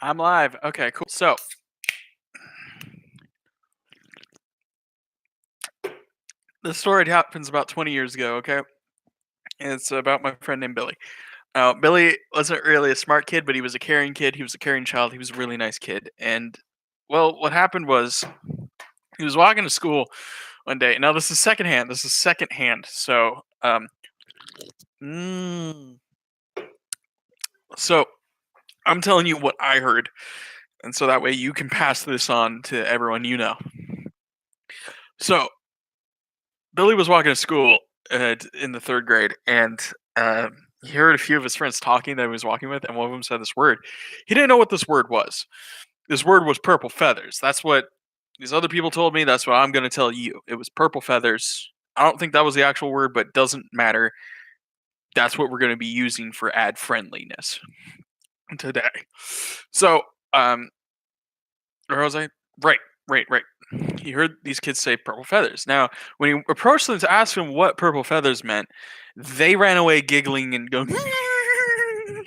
I'm live. Okay, cool. So, this story happens about 20 years ago, okay? And it's about my friend named Billy. Billy wasn't really a smart kid, but he was a caring kid. He was a caring child. He was a really nice kid. And, well, what happened was he was walking to school one day. Now, this is secondhand. This is secondhand. Mm, so I'm telling you what I heard. And so that way you can pass this on to everyone you know. So, Billy was walking to school in the third grade, and he heard a few of his friends talking that he was walking with, and one of them said this word. He didn't know what this word was. This word was purple feathers. That's what these other people told me. That's what I'm going to tell you. It was purple feathers. I don't think that was the actual word, but doesn't matter. That's what we're going to be using for ad friendliness today. So, where was I? Right. He heard these kids say purple feathers. Now, when he approached them to ask them what purple feathers meant, they ran away giggling and going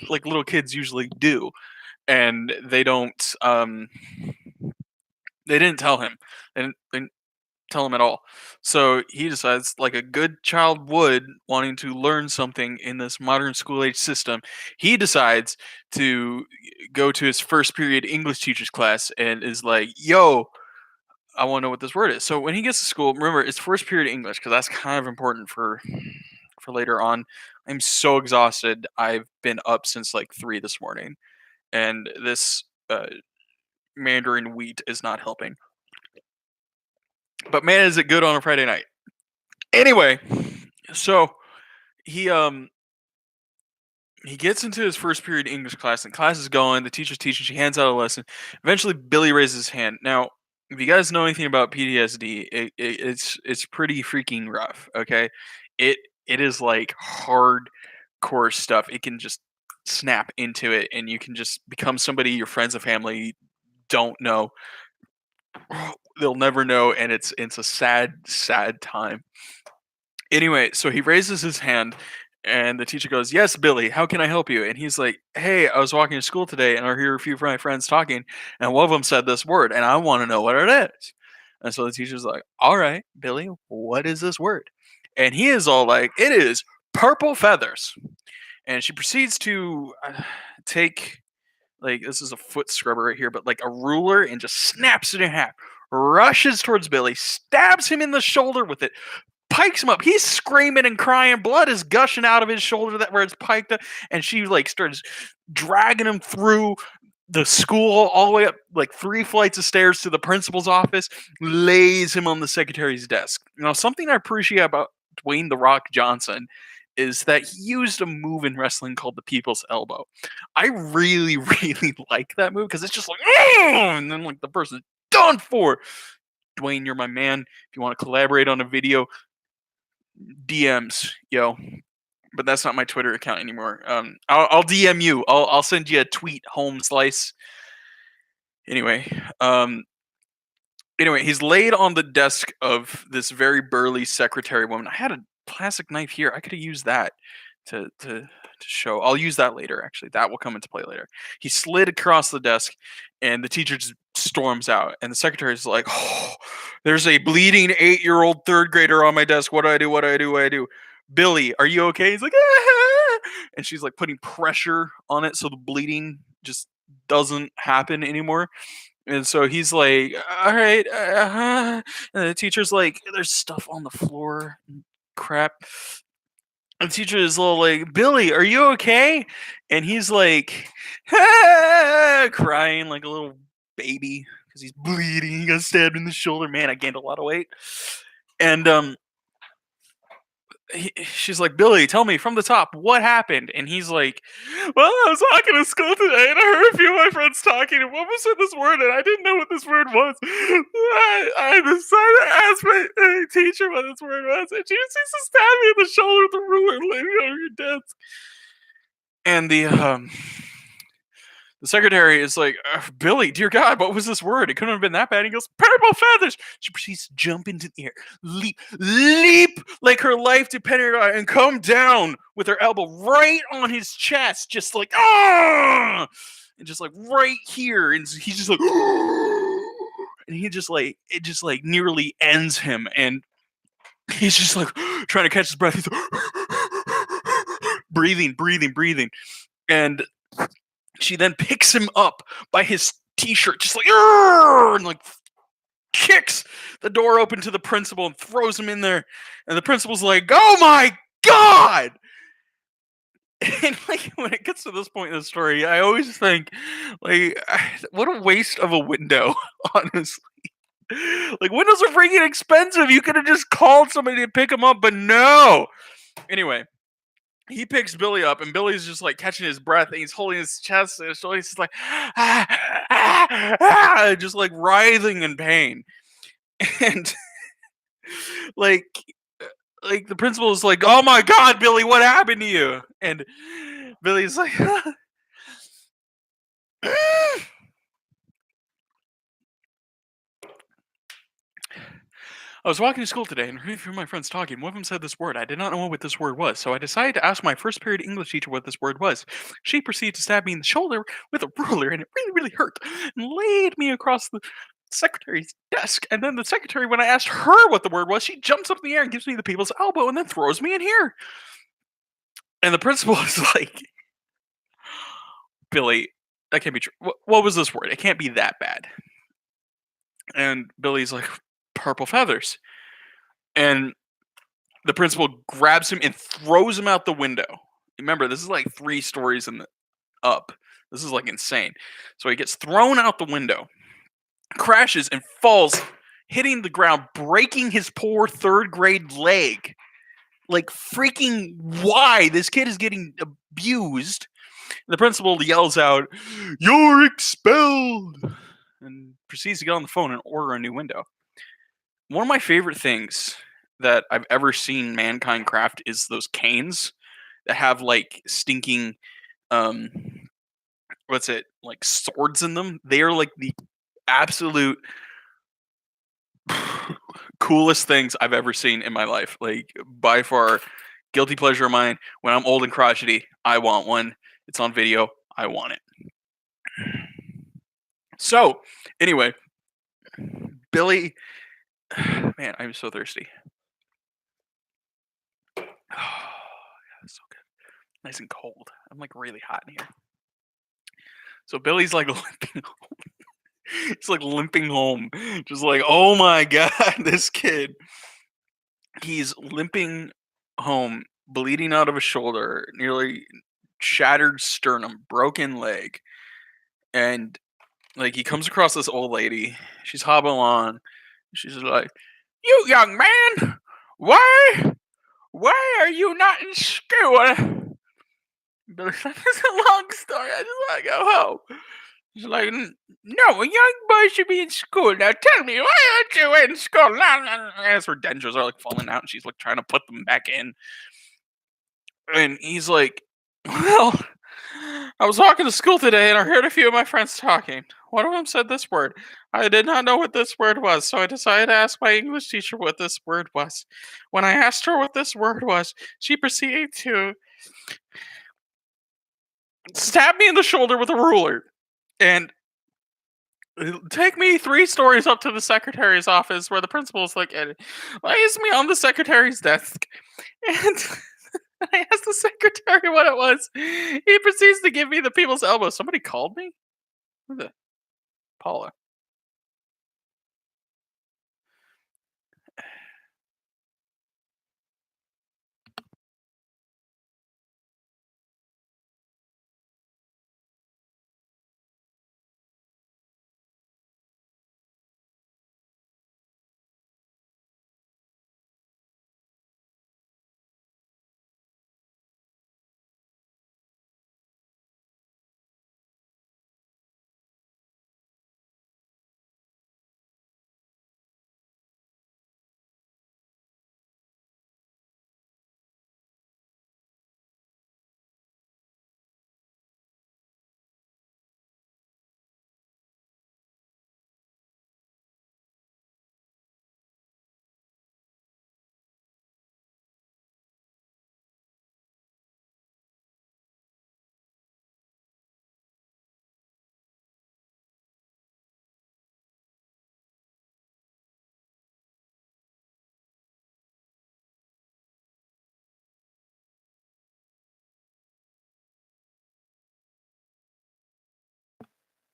like little kids usually do, and they didn't tell him, and they didn't tell him at all. So he decides, like a good child would, wanting to learn something in this modern school age system, he decides to go to his first period English teacher's class and is like, "Yo, I want to know what this word is." So when he gets to school, remember it's first period English because that's kind of important for later on. I'm so exhausted. I've been up since like 3 this morning, and this Mandarin wheat is not helping. But man, is it good on a Friday night. Anyway, so he um he gets into his first period English class, and class is going. The teacher's teaching. She hands out a lesson. Eventually, Billy raises his hand. Now, if you guys know anything about PTSD, it's pretty freaking rough. Okay, it it is like hardcore stuff. It can just snap into it, and you can just become somebody your friends and family don't know. They'll never know, and it's a sad time. Anyway, so he raises his hand, and the teacher goes, "Yes, Billy, how can I help you?" And he's like, "Hey, I was walking to school today, and I hear a few of my friends talking, and one of them said this word, and I want to know what it is." And so the teacher's like, "All right, Billy, what is this word?" And he is all like, "It is purple feathers." And she proceeds to take, like, this is a foot scrubber right here, but like a ruler, and just snaps it in half, rushes towards Billy, stabs him in the shoulder with it, pikes him up. He's screaming and crying. Blood is gushing out of his shoulder that where it's piked up, and she like starts dragging him through the school all the way up like 3 flights of stairs to the principal's office, lays him on the secretary's desk. Now, something I appreciate about Dwayne the Rock Johnson is that he used a move in wrestling called the People's Elbow. I really, really like that move because it's just like, and then like the person's done for. Dwayne, you're my man. If you want to collaborate on a video, DMs, yo. But that's not my Twitter account anymore. I'll DM you. I'll send you a tweet, home slice. Anyway, um, he's laid on the desk of this very burly secretary woman. I had a plastic knife here. I could have used that to show. I'll use that later. Actually, that will come into play later. He slid across the desk, and the teacher just storms out. And the secretary's like, "Oh, there's a bleeding 8-year-old third grader on my desk. What do I do? What do I do? What do I do? Billy, are you okay?" He's like, "Ah!" And she's like putting pressure on it so the bleeding just doesn't happen anymore. And so he's like, "All right." And the teacher's like, "There's stuff on the floor. Crap." And the teacher is a little like, "Billy, are you okay?" And he's like, crying like a little baby because he's bleeding. He got stabbed in the shoulder. Man, I gained a lot of weight. And she's like, "Billy, tell me from the top what happened." And he's like, "Well, I was walking to school today, and I heard a few of my friends talking, and one said this word, and I didn't know what this word was. I decided to ask my teacher what this word was, and she just used to stab me in the shoulder with a ruler and lay me on your desk." And the secretary is like, "Billy, dear God, what was this word? It couldn't have been that bad." He goes, "Purple feathers." She proceeds to jump into the air, leap like her life depended on it, and come down with her elbow right on his chest, just like, ah! and just like right here, and he's just like, and he just like it just like nearly ends him, and he's just like trying to catch his breath. He's breathing, and she then picks him up by his t-shirt, just like and like kicks the door open to the principal and throws him in there. And the principal's like, "Oh my god!" And like when it gets to this point in the story, I always think, like, what a waste of a window, honestly. Like windows are freaking expensive. You could have just called somebody to pick him up, but no. Anyway, he picks Billy up, and Billy's just like catching his breath, and he's holding his chest, and so he's just like, just like writhing in pain. And like, like the principal is like, "Oh my god, Billy, what happened to you?" And Billy's like, "I was walking to school today and heard a few of my friends talking. One of them said this word. I did not know what this word was, so I decided to ask my first period English teacher what this word was. She proceeded to stab me in the shoulder with a ruler, and it really, really hurt, and laid me across the secretary's desk. And then the secretary, when I asked her what the word was, she jumps up in the air and gives me the people's elbow, and then throws me in here." And the principal is like, "Billy, that can't be true. What was this word? It can't be that bad." And Billy's like, "Purple feathers." And the principal grabs him and throws him out the window. Remember, this is like 3 stories in the up. This is like insane. So he gets thrown out the window, crashes and falls, hitting the ground, breaking his poor 3rd grade leg. Like freaking why? This kid is getting abused. The principal yells out, "You're expelled!" and proceeds to get on the phone and order a new window. One of my favorite things that I've ever seen mankind craft is those canes that have like stinking um what's it, like swords in them. They are like the absolute coolest things I've ever seen in my life. Like by far, guilty pleasure of mine. When I'm old and crotchety, I want one. It's on video. I want it. So, anyway, Billy, man, I'm so thirsty. Oh, yeah, it's so good. Nice and cold. I'm like really hot in here. So Billy's like limping home. He's like limping home. Just like, oh my god, this kid. He's limping home, bleeding out of his shoulder, nearly shattered sternum, broken leg. And like he comes across this old lady. She's hobbling along. She's like, "You young man, why are you not in school?" Billy's like, "It's a long story. I just want to go home." She's like, "No, a young boy should be in school. Now tell me, why aren't you in school?" As her dentures are like falling out, and she's like trying to put them back in. And he's like, "Well, I was walking to school today and I heard a few of my friends talking. One of them said this word. I did not know what this word was, so I decided to ask my English teacher what this word was. When I asked her what this word was, she proceeded to stab me in the shoulder with a ruler. And take me 3 stories up to the secretary's office where the principal's like, lays me on the secretary's desk." And I asked the secretary what it was. He proceeds to give me the people's elbow. Somebody called me? Who the Paula?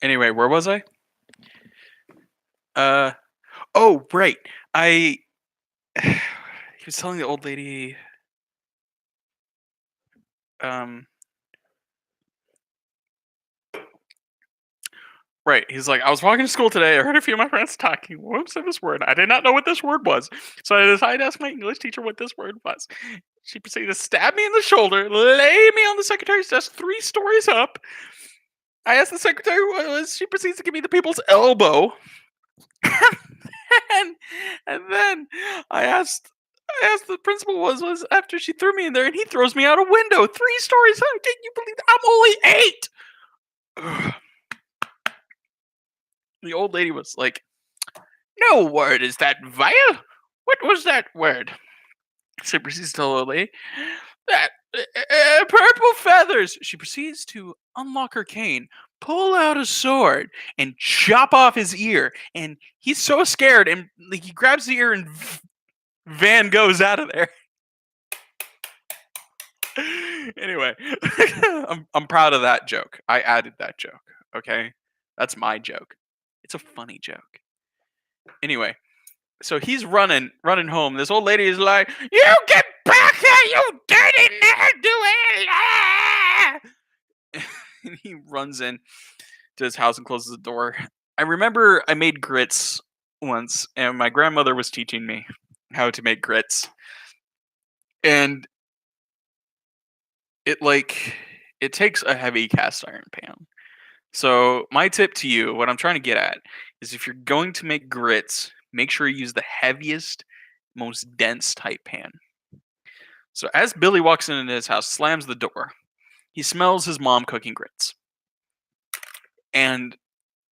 Anyway, where was I? Uh oh, right. I he was telling the old lady um right. He's like, I was walking to school today. I heard a few of my friends talking. Whoops, said this word. I did not know what this word was. So I decided to ask my English teacher what this word was. She proceeded to stab me in the shoulder, lay me on the secretary's desk 3 stories up. I asked the secretary what it was. She proceeds to give me the people's elbow. and, and then I asked the principal was after she threw me in there, and he throws me out a window 3 stories up. Can you believe that? I'm only 8. Ugh. The old lady was like, "No word is that vile. What was that word?" She proceeds to tell the old lady, "That purple feathers." She proceeds to unlock her cane, pull out a sword, and chop off his ear. And he's so scared, and like, he grabs the ear, and Van goes out of there. Anyway, I'm proud of that joke. I added that joke. Okay, that's my joke. It's a funny joke. Anyway, so he's running home. This old lady is like, "You get back here, you dirty ne'er-do-well!" And he runs in to his house and closes the door. I remember I made grits once, and my grandmother was teaching me how to make grits, and it like it takes a heavy cast iron pan. So my tip to you, what I'm trying to get at, is if you're going to make grits, make sure you use the heaviest, most dense type pan. So as Billy walks into his house, slams the door, he smells his mom cooking grits. And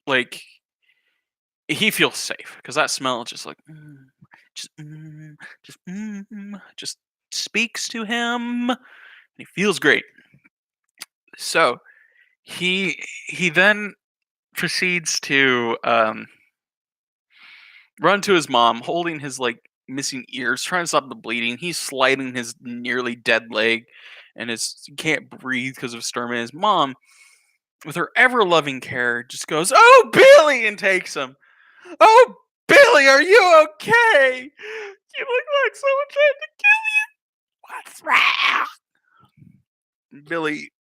like he feels safe because that smell just like just just speaks to him and he feels great. So he then proceeds to run to his mom, holding his like missing ears, trying to stop the bleeding. He's sliding his nearly dead leg, and he can't breathe because of Sturman. His mom, with her ever loving care, just goes, "Oh, Billy," and takes him. "Oh, Billy, are you okay? You look like someone tried to kill you. What's wrong?" Billy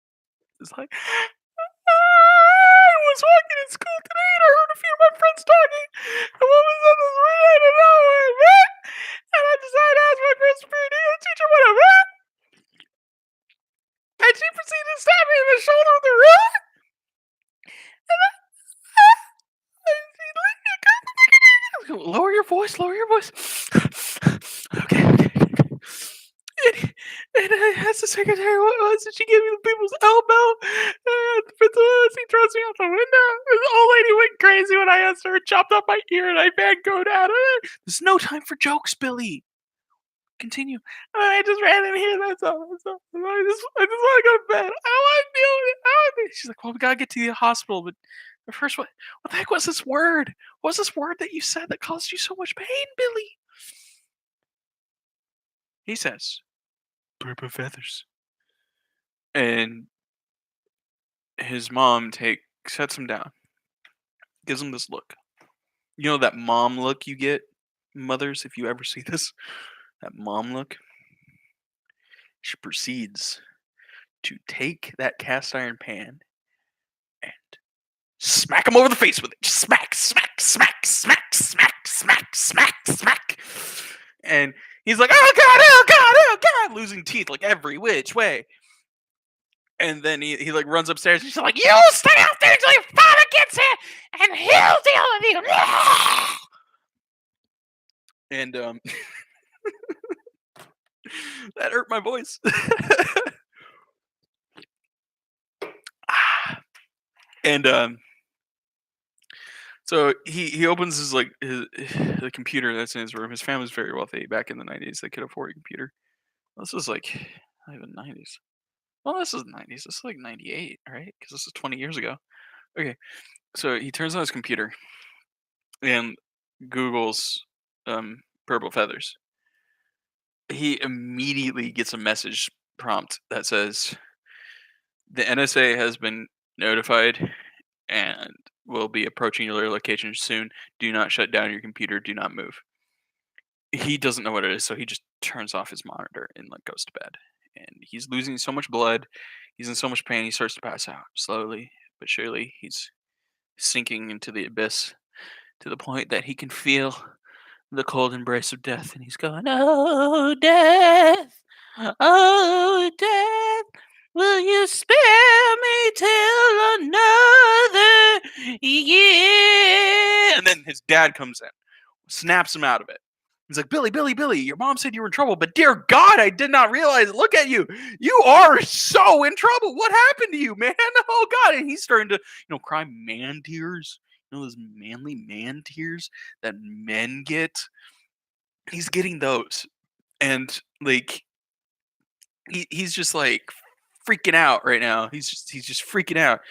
is like, "I was walking in school today and I heard a few of my friends talking. And one was on this word I don't know what it meant. And I decided to ask my first period English teacher what it meant. And she proceeded to stab me in the shoulder with a ruler. And I, and she licked me across the fingernails." Lower your voice, lower your voice. Okay, okay, okay. And I asked the secretary what it was, and she gave me the people's elbow. And the principal, he throws me out the window. And the old lady went crazy when I asked her, chopped off my ear, and I go down. There's no time for jokes, Billy. Continue. And I just ran in here. That's all. That's all. I just want to go to bed. I don't want to deal with it. I don't want to. She's like, "Well, we gotta get to the hospital." But first, what the heck was this word? What was this word that you said that caused you so much pain, Billy? He says, "Purple feathers." And his mom sets him down, gives him this look. You know that mom look you get, mothers, if you ever see this, that mom look. She proceeds to take that cast iron pan and smack him over the face with it. Just smack, smack, smack, smack, smack, smack, smack, smack. And he's like, "Oh God, oh God, oh God," losing teeth like every which way. And then he like runs upstairs and she's like, "You stay out there until your father gets here and he'll deal with you." And that hurt my voice. And so he opens his like the computer that's in his room. His family's very wealthy. Back in the 90s, they could afford a computer. This was like not even 90s. Well, this is 90s. This is like 98, right? Because this is 20 years ago. Okay, so he turns on his computer and Google's purple feathers. He immediately gets a message prompt that says the NSA has been notified and will be approaching your location soon. Do not shut down your computer. Do not move." He doesn't know what it is, so he just turns off his monitor and like goes to bed. And he's losing so much blood. He's in so much pain. He starts to pass out slowly but surely. He's sinking into the abyss to the point that he can feel the cold embrace of death, and he's going, "Oh, death! Oh, death! Will you spare me till another year?" And then his dad comes in, snaps him out of it. He's like, "Billy, Billy, Billy, your mom said you were in trouble, but dear God, I did not realize it. Look at you. You are so in trouble. What happened to you, man? Oh God." And he's starting to, cry man tears. Those manly man tears that men get. He's getting those. And like he's just like freaking out right now. He's just freaking out.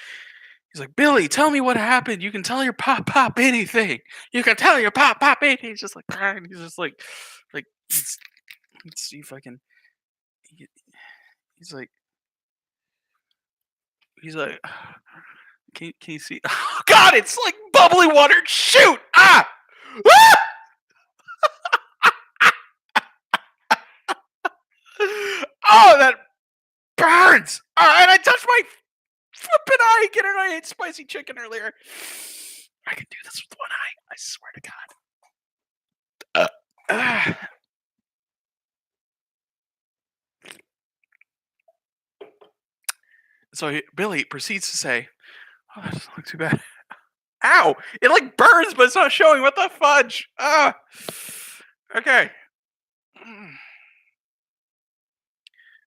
He's like, "Billy, tell me what happened. You can tell your pop anything. You can tell your pop anything." He's just like crying. He's just like let's see if I can. he- He's like he's like, can you see? Oh God, it's like bubbly water. Shoot! Ah! Ah! Oh, that burns! And I touched my flipping eye again, and I ate spicy chicken earlier. I can do this with one eye. I swear to God. So Billy proceeds to say, "Oh, that doesn't look too bad." Ow! It like burns, but it's not showing. What the fudge? Ah. Okay.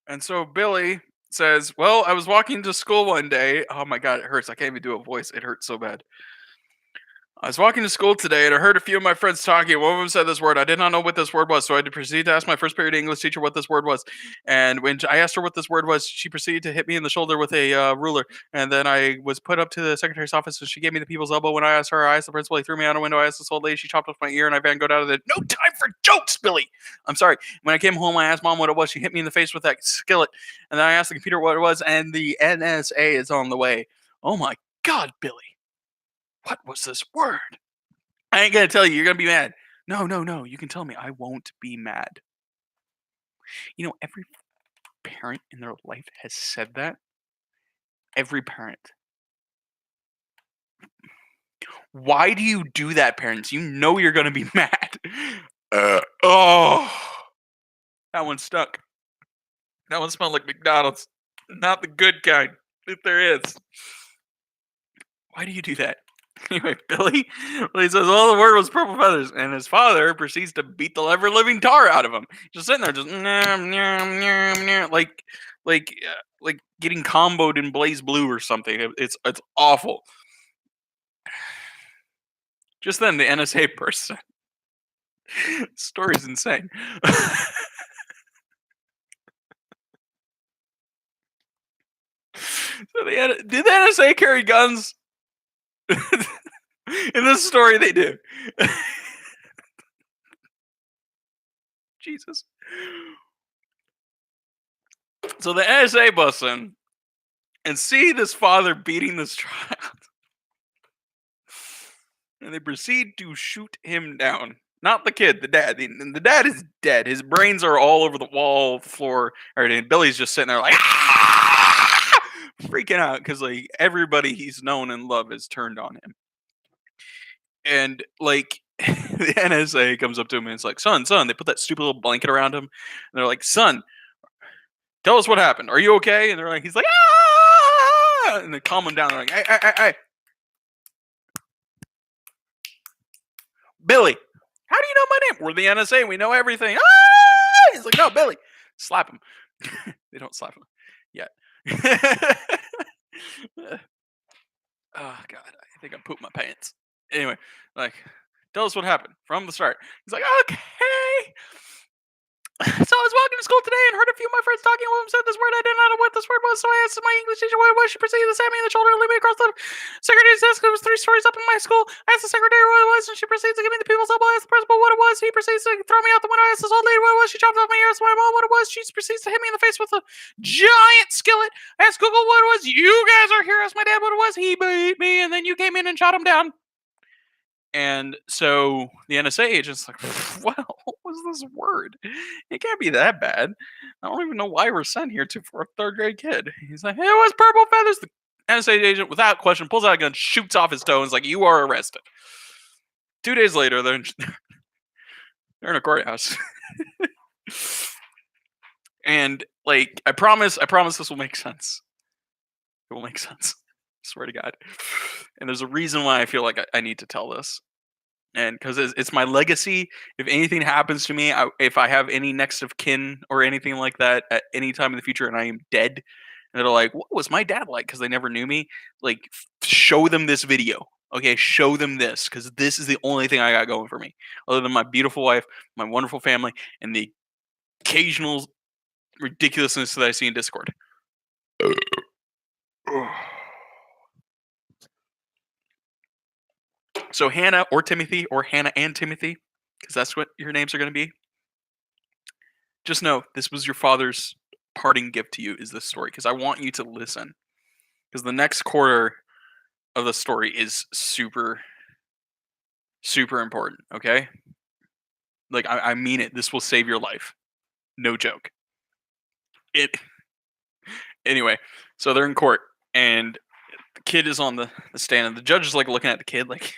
And so Billy says, "Well, I was walking to school one day." Oh my God, it hurts. I can't even do a voice. It hurts so bad. "I was walking to school today and I heard a few of my friends talking. One of them said this word. I did not know what this word was, so I had to proceed to ask my first period English teacher what this word was. And when I asked her what this word was, she proceeded to hit me in the shoulder with a ruler. And then I was put up to the secretary's office and she gave me the people's elbow. When I asked her, I asked the principal. He threw me out a window. I asked this old lady. She chopped off my ear and I van go out of there. No time for jokes, Billy. I'm sorry. When I came home, I asked mom what it was. She hit me in the face with that skillet. And then I asked the computer what it was, and the NSA is on the way. Oh my God, Billy. What was this word? I ain't gonna tell you. You're gonna be mad." "No, no, no. You can tell me. I won't be mad." Every parent in their life has said that. Every parent. Why do you do that, parents? You know you're gonna be mad. Oh, that one stuck. That one smelled like McDonald's. Not the good kind, if there is. Why do you do that? Anyway, Billy says, "Well, the word was purple feathers," and his father proceeds to beat the ever living tar out of him. Just sitting there, just like getting comboed in Blaze Blue or something. It's awful. Just then, the NSA person. Story's insane. So did the NSA carry guns? In this story, they do. Jesus. So the NSA busts in and see this father beating this child, and they proceed to shoot him down. Not the kid, the dad. The dad is dead. His brains are all over the wall, floor, and Billy's just sitting there like freaking out because like everybody he's known and loved has turned on him. And like the NSA comes up to him and it's like, son, they put that stupid little blanket around him. And they're like, "Son, tell us what happened. Are you okay?" And he's like, "Ah!" And they calm him down. They're like, "Hey, Billy, how do you know my name? We're the NSA. We know everything." Ah! He's like, "No, Billy." Slap him. They don't slap him yet. Oh God, I think I pooped my pants. Anyway, like, tell us what happened from the start. He's like, "Okay." So I was walking to school today and heard a few of my friends talking. One of them said this word. I did not know what this word was, so I asked my English teacher what it was. She proceeded to stab me in the shoulder and lead me across the secretary's desk. It was 3 stories up in my school. I asked the secretary what it was, and she proceeds to give me the people's elbow. I asked the principal what it was. He proceeds to throw me out the window. I asked this old lady what it was. She chopped off my ears. My mom what it was. She proceeds to hit me in the face with a giant skillet. I asked Google what it was. You guys are here. I asked my dad what it was. He beat me, and then you came in and shot him down. And so the NSA agent's like, well, what was this word? It can't be that bad. I don't even know why we're sent here for a third grade kid. He's like, it was purple feathers. The NSA agent, without question, pulls out a gun, shoots off his toe, and is like, you are arrested. 2 days later, they're in a courthouse. And like, I promise this will make sense. It will make sense. I swear to God. And there's a reason why I feel like I need to tell this. And because it's my legacy. If anything happens to me, if I have any next of kin or anything like that at any time in the future and I am dead, and they're like, what was my dad like? Because they never knew me. Like, show them this video. Okay, show them this. Because this is the only thing I got going for me. Other than my beautiful wife, my wonderful family, and the occasional ridiculousness that I see in Discord. So Hannah or Timothy, or Hannah and Timothy, because that's what your names are going to be. Just know this was your father's parting gift to you, is this story, because I want you to listen. Because the next quarter of the story is super, super important, okay? Like, I mean it. This will save your life. No joke. Anyway, so they're in court, and the kid is on the stand, and the judge is like looking at the kid like,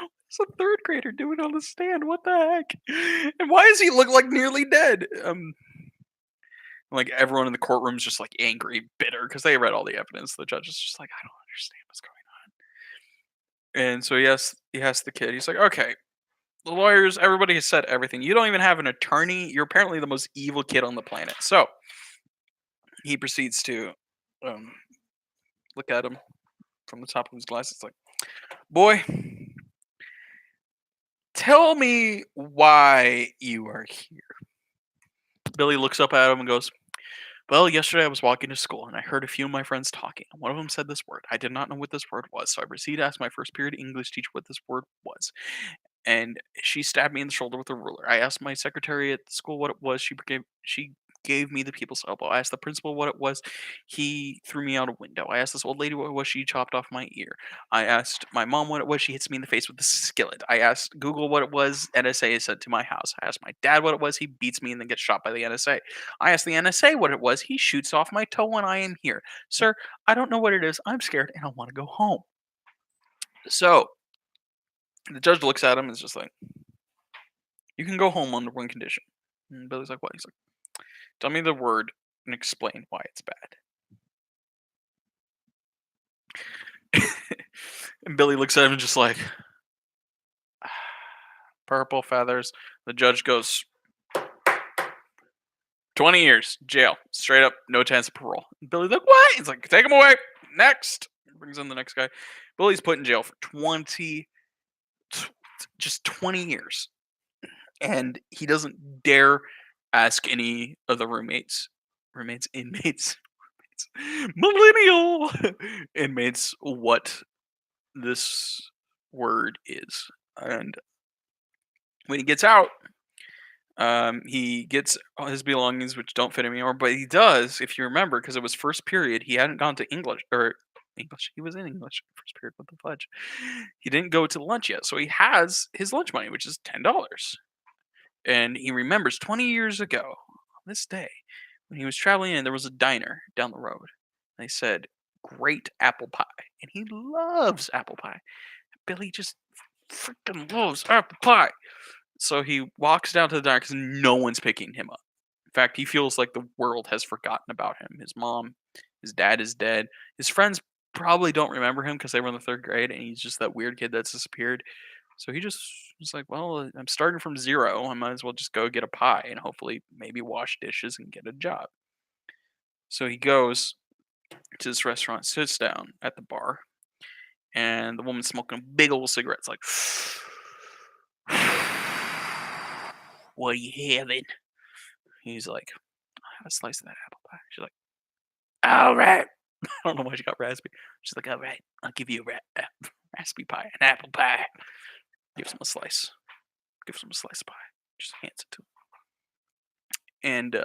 what's a third grader doing on the stand? What the heck? And why does he look like nearly dead? Like, everyone in the courtroom is just like angry, bitter, because they read all the evidence. The judge is just like, I don't understand what's going on. And so he asks the kid, he's like, okay, the lawyers, everybody has said everything. You don't even have an attorney. You're apparently the most evil kid on the planet. So he proceeds to look at him from the top of his glasses, like, boy, tell me why you are here. Billy looks up at him and goes, well, yesterday I was walking to school and I heard a few of my friends talking. One of them said this word. I did not know what this word was, so I proceeded to ask my first period English teacher what this word was. And she stabbed me in the shoulder with a ruler. I asked my secretary at the school what it was. She gave me the people's elbow. I asked the principal what it was. He threw me out a window. I asked this old lady what it was. She chopped off my ear. I asked my mom what it was. She hits me in the face with a skillet. I asked Google what it was. NSA is sent to my house. I asked my dad what it was. He beats me and then gets shot by the NSA. I asked the NSA what it was. He shoots off my toe when I am here. Sir, I don't know what it is. I'm scared and I want to go home. So the judge looks at him and is just like, you can go home under one condition. And Billy's like, what? He's like, tell me the word and explain why it's bad. And Billy looks at him and just like, purple feathers. The judge goes, 20 years, jail, straight up, no chance of parole. And Billy's like, what? He's like, take him away. Next. Brings in the next guy. Billy's put in jail for 20 years. And he doesn't dare ask any of the inmates, millennial inmates what this word is. And when he gets out, he gets all his belongings, which don't fit him anymore. But he does, if you remember, because it was first period. He hadn't gone to English. He was in English first period. What the fudge? He didn't go to lunch yet, so he has his lunch money, which is $10. And he remembers 20 years ago, on this day, when he was traveling in, there was a diner down the road. They said, great apple pie. And he loves apple pie. Billy just freaking loves apple pie. So he walks down to the diner because no one's picking him up. In fact, he feels like the world has forgotten about him. His mom, his dad is dead. His friends probably don't remember him because they were in the third grade, and he's just that weird kid that's disappeared. So he just was like, well, I'm starting from zero. I might as well just go get a pie and hopefully maybe wash dishes and get a job. So he goes to this restaurant, sits down at the bar, and the woman's smoking a big old cigarette. It's like, what are you having? He's like, "I have a slice of that apple pie." She's like, "All right." I don't know why she got raspy. She's like, "All right, I'll give you a raspy pie, an apple pie." Gives him a slice. Gives him a slice of pie. Just hands it to him. And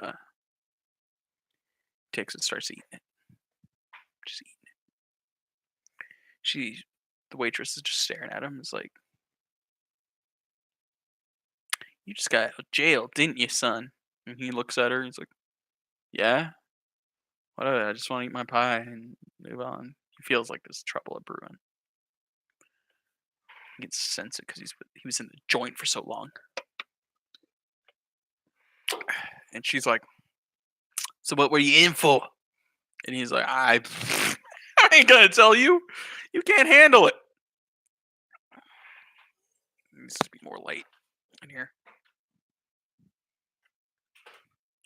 takes it, starts eating it. Just eating it. The waitress is just staring at him. It's like, "You just got out of jail, didn't you, son?" And he looks at her. He's like, "Yeah, whatever. I just want to eat my pie and move on." He feels like there's trouble at brewing. He can sense it because he was in the joint for so long. And she's like, "So what were you in for?" And he's like, "I I ain't gonna tell you. You can't handle it." It needs to be more light in here.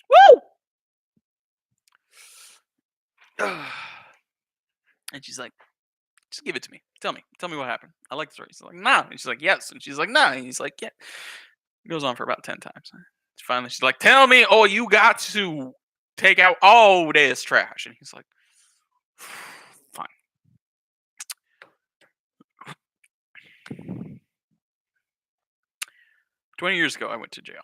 Woo! And she's like, "Just give it to me. Tell me what happened. I like the story." He's like, "No." And she's like, "Yes." And she's like, "No." And he's like, "Yeah." It goes on for about 10 times. Finally, she's like, "Tell me, or you got to take out all this trash." And he's like, "Fine." 20 years ago, I went to jail.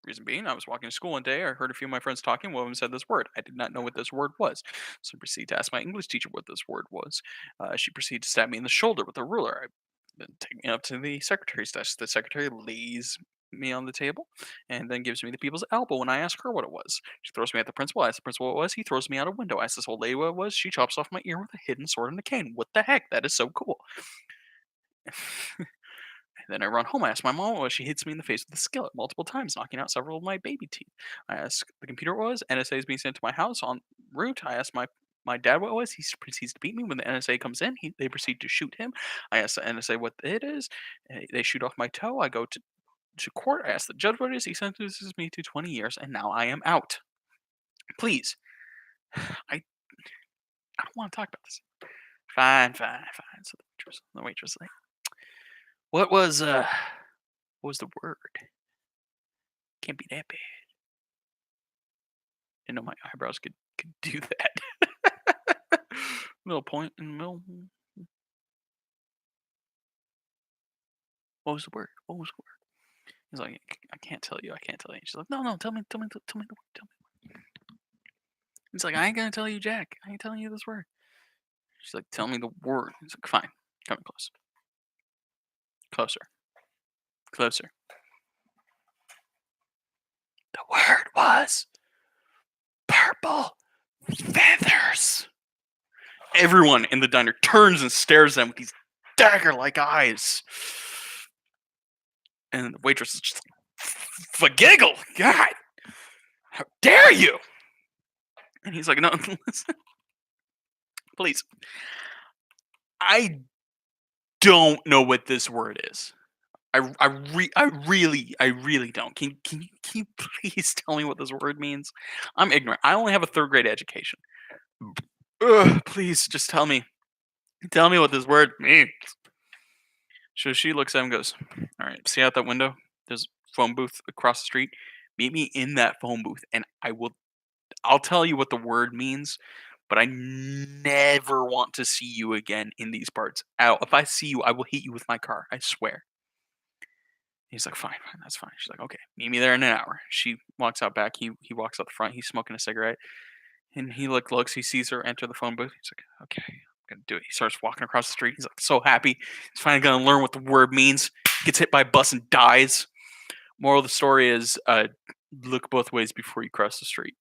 Reason being, I was walking to school one day. I heard a few of my friends talking. One of them said this word. I did not know what this word was. So I proceeded to ask my English teacher what this word was. She proceeded to stab me in the shoulder with a ruler. I then take me up to the secretary's desk. The secretary lays me on the table and then gives me the people's elbow when I ask her what it was. She throws me at the principal. I ask the principal what it was. He throws me out a window. I ask this old lady what it was. She chops off my ear with a hidden sword and a cane. What the heck? That is so cool. Then I run home. I ask my mom what it was. She hits me in the face with a skillet multiple times, knocking out several of my baby teeth. I ask the computer what it was. NSA is being sent to my house en route. I ask my dad what it was. He proceeds to beat me. When the NSA comes in, they proceed to shoot him. I ask the NSA what it is. They shoot off my toe. I go to court. I ask the judge what it is. He sentences me to 20 years, and now I am out. Please, I don't want to talk about this. Fine, fine, fine. So the waitress like, what was the word? Can't be that bad. Didn't know my eyebrows could do that. Little point in the middle. What was the word? What was the word? He's like, I can't tell you. I can't tell you. She's like, no, tell me the word. Tell me the word. He's like, I ain't gonna tell you, Jack. I ain't telling you this word. She's like, tell me the word. He's like, fine. Come close. Closer. Closer. The word was purple feathers. Everyone in the diner turns and stares at them with these dagger-like eyes. And the waitress is just like, giggle, God, how dare you? And he's like, no, listen, please. I don't know what this word is. I really don't. Can you please tell me what this word means? I'm ignorant. I only have a 3rd grade education. Ugh, please just tell me. Tell me what this word means. So she looks at him and goes, all right, see out that window? There's a phone booth across the street. Meet me in that phone booth and I'll tell you what the word means, but I never want to see you again in these parts. If I see you, I will hit you with my car. I swear. He's like, fine, that's fine. She's like, okay, meet me there in an hour. She walks out back. He walks out the front. He's smoking a cigarette. And he looks, he sees her enter the phone booth. He's like, okay, I'm gonna do it. He starts walking across the street. He's like so happy. He's finally gonna learn what the word means. Gets hit by a bus and dies. Moral of the story is look both ways before you cross the street.